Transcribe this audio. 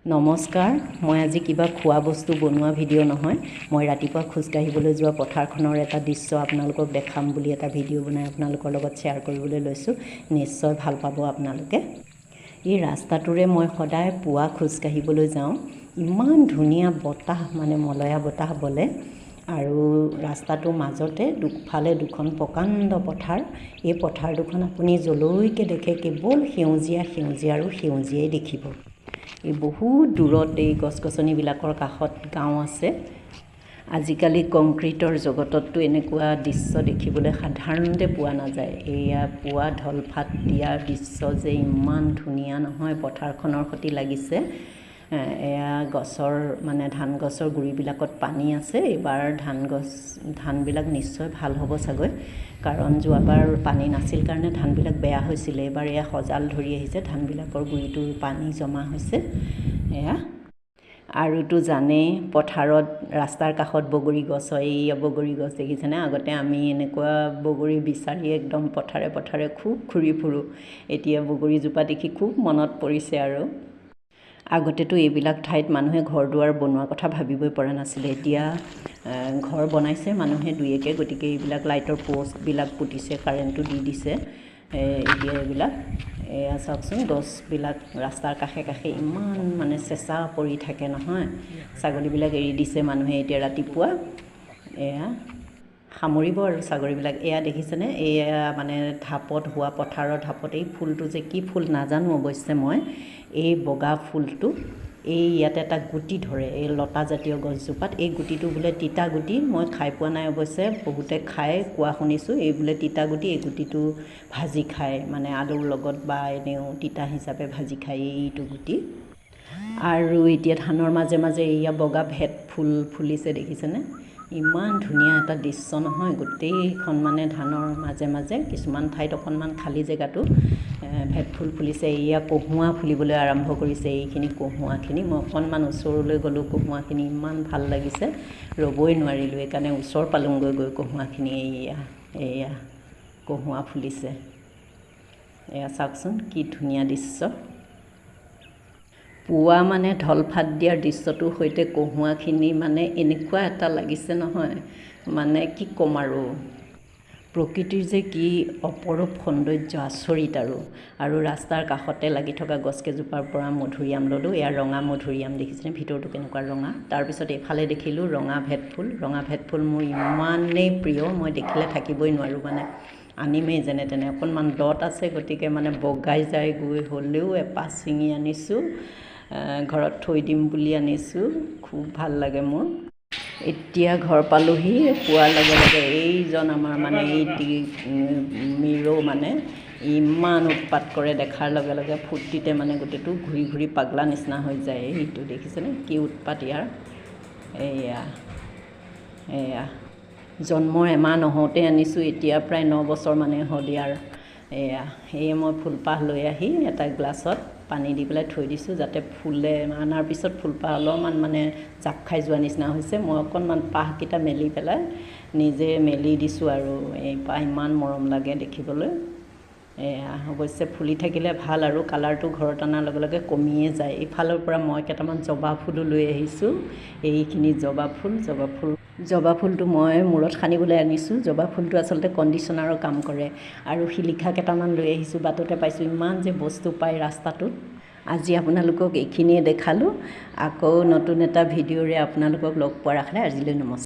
নমস্কাৰ, মই আজি কিবা খোৱা বস্তু বনোৱা ভিডিঅ' নহয়, মই ৰাতিপুৱা খোজকাঢ়িবলৈ যোৱা পথাৰখনৰ এটা দৃশ্য আপোনালোকক দেখাম বুলি এটা ভিডিঅ' বনাই আপোনালোকৰ লগত শ্বেয়াৰ কৰিবলৈ লৈছোঁ। নিশ্চয় ভাল পাব আপোনালোকে। এই ৰাস্তাটোৰে মই সদায় পুৱা খোজকাঢ়িবলৈ যাওঁ। ইমান ধুনীয়া বতাহ, মলয়া বতাহ বলে আৰু ৰাস্তাটোৰ মাজতে দুফালে দুখন প্ৰকাণ্ড পথাৰ। এই পথাৰ দুখন আপুনি যলৈকে দেখে কেৱল সেউজীয়া আৰু সেউজীয়াই দেখিব। এই বহুত দূৰত এই গছ গছনিবিলাকৰ কাষত গাঁও আছে। আজিকালি কংক্ৰিটৰ জগতততো এনেকুৱা দৃশ্য দেখিবলৈ সাধাৰণতে পোৱা নাযায়। এয়া পুৱা ঢলফাট দিয়াৰ দৃশ্য যে ইমান ধুনীয়া নহয়, পথাৰখনৰ সৈতে লাগিছে। এয়া গছৰ ধান গছৰ গুৰিবিলাকত পানী আছে। এইবাৰ ধানবিলাক নিশ্চয় ভাল হ'ব চাগৈ, কাৰণ যোৱাবাৰ পানী নাছিল কাৰণে ধানবিলাক বেয়া হৈছিলে। এইবাৰ এয়া সজাল ধৰি আহিছে, ধানবিলাকৰ গুৰিটো পানী জমা হৈছে। এয়া আৰুতো জানেই, পথাৰত ৰাস্তাৰ কাষত বগৰী গছ হয়। এইয়া বগৰী গছ দেখিছেনে? আগতে আমি এনেকুৱা বগৰী বিচাৰি একদম পথাৰে খুব ঘূৰি ফুৰোঁ। এতিয়া বগৰীজোপা দেখি খুব মনত পৰিছে আৰু। আগতেতো এইবিলাক ঠাইত মানুহে ঘৰ দুৱাৰ বনোৱাৰ কথা ভাবিবই পৰা নাছিলে। এতিয়া ঘৰ বনাইছে মানুহে দুই একে, গতিকে এইবিলাক লাইটৰ প'ষ্টবিলাক পুতিছে, কাৰেণ্টটো দি দিছে। এতিয়া এইবিলাক এয়া চাওকচোন, গছবিলাক ৰাস্তাৰ কাষে ইমান চেঁচা পৰি থাকে নহয়। ছাগলীবিলাক এৰি দিছে মানুহে এতিয়া ৰাতিপুৱা। এয়া সামৰিব আৰু ছাগলীবিলাক। এয়া দেখিছেনে? এয়া ঢাপত হোৱা, পথাৰৰ ঢাপত এই ফুলটো যে কি ফুল নাজানো অৱশ্যে মই। এই বগা ফুলটো এই ইয়াতে এটা গুটি ধৰে, এই লতা জাতীয় গছজোপাত। এই গুটিটো বোলে তিতা গুটি, মই খাই পোৱা নাই অৱশ্যে, বহুতে খাই কোৱা শুনিছোঁ। এই বোলে তিতা গুটি, এই গুটিটো ভাজি খায়, আলুৰ লগত বা এনেও তিতা হিচাপে ভাজি খায় এইটো গুটি। আৰু এতিয়া ধানৰ মাজে এয়া বগা ভেট ফুল ফুলিছে, দেখিছেনে? ইমান ধুনীয়া এটা দৃশ্য নহয়, গোটেইখন ধানৰ মাজে কিছুমান ঠাইত অকণমান খালী জেগাটো ভেট ফুল ফুলিছে। এয়া কহুৱা ফুলিবলৈ আৰম্ভ কৰিছে। এইখিনি কহুৱাখিনি, মই অকণমান ওচৰলৈ গ'লোঁ। কহুৱাখিনি ইমান ভাল লাগিছে, ৰ'বই নোৱাৰিলোঁ, সেইকাৰণে ওচৰ পালোঁগৈ গৈ কহুৱাখিনি। এয়া কহুৱা ফুলিছে। এয়া চাওকচোন কি ধুনীয়া দৃশ্য। পুৱা ঢলফাট দিয়াৰ দৃশ্যটোৰ সৈতে কহুৱাখিনি এনেকুৱা এটা লাগিছে নহয়, কি ক'ম আৰু। প্ৰকৃতিৰ যে কি অপৰূপ সৌন্দৰ্য, আচৰিত আৰু ৰাস্তাৰ কাষতে লাগি থকা গছকেইজোপাৰ পৰা মধুৰিআম ল'লোঁ। এয়া ৰঙা মধুৰিআম, দেখিছেনে ভিতৰটো কেনেকুৱা ৰঙা। তাৰপিছত এইফালে দেখিলোঁ ৰঙা ভেট ফুল। ৰঙা ভেট ফুল মোৰ ইমানেই প্ৰিয়, মই দেখিলে থাকিবই নোৱাৰোঁ। আনিমেই যেনে তেনে। অকণমান দত আছে, গতিকে বগাই যায় গৈ, হ'লেও এপাহ ছিঙি আনিছোঁ, ঘৰত থৈ দিম বুলি আনিছোঁ। খুব ভাল লাগে মোৰ। এতিয়া ঘৰ পালোহি। পোৱাৰ লগে এইজন আমাৰ এই মিৰো ইমান উৎপাত কৰে, দেখাৰ লগে ফূৰ্তিতে গোটেইটো ঘূৰি পাগলা নিচিনা হৈ যায়। এইটো দেখিছেনে কি উৎপাত ইয়াৰ। এয়া জন্মৰ এমাহ নহওঁতে আনিছোঁ, এতিয়া প্ৰায় 9 বছৰ হ'ল ইয়াৰ। সেয়ে মই ফুলপাহ লৈ আহি এটা গ্লাছত পানী দি পেলাই থৈ দিছোঁ, যাতে ফুলে। অনাৰ পিছত ফুলপাহ অলপমান জাপ খাই যোৱা নিচিনা হৈছে। মই অকণমান পাহকেইটা মেলি পেলাই নিজে মেলি দিছোঁ আৰু। এই পাহ ইমান মৰম লাগে দেখিবলৈ। অৱশ্যে ফুলি থাকিলে ভাল আৰু কালাৰটো ঘৰত অনাৰ লগে কমিয়ে যায়। এইফালৰ পৰা মই কেইটামান জবা ফুলো লৈ আহিছোঁ। এইখিনি জবা ফুলটো মই মূৰত সানিবলৈ আনিছোঁ। জবা ফুলটো আচলতে কণ্ডিশ্যনাৰৰ কাম কৰে। আৰু শিলিখা কেইটামান লৈ আহিছোঁ, বাটতে পাইছোঁ। ইমান যে বস্তু পায় ৰাস্তাটোত। আজি আপোনালোকক এইখিনিয়ে দেখালোঁ। আকৌ নতুন এটা ভিডিঅ'ৰে আপোনালোকক লগ পোৱাৰ আশাৰে আজিলৈ নমস্কাৰ।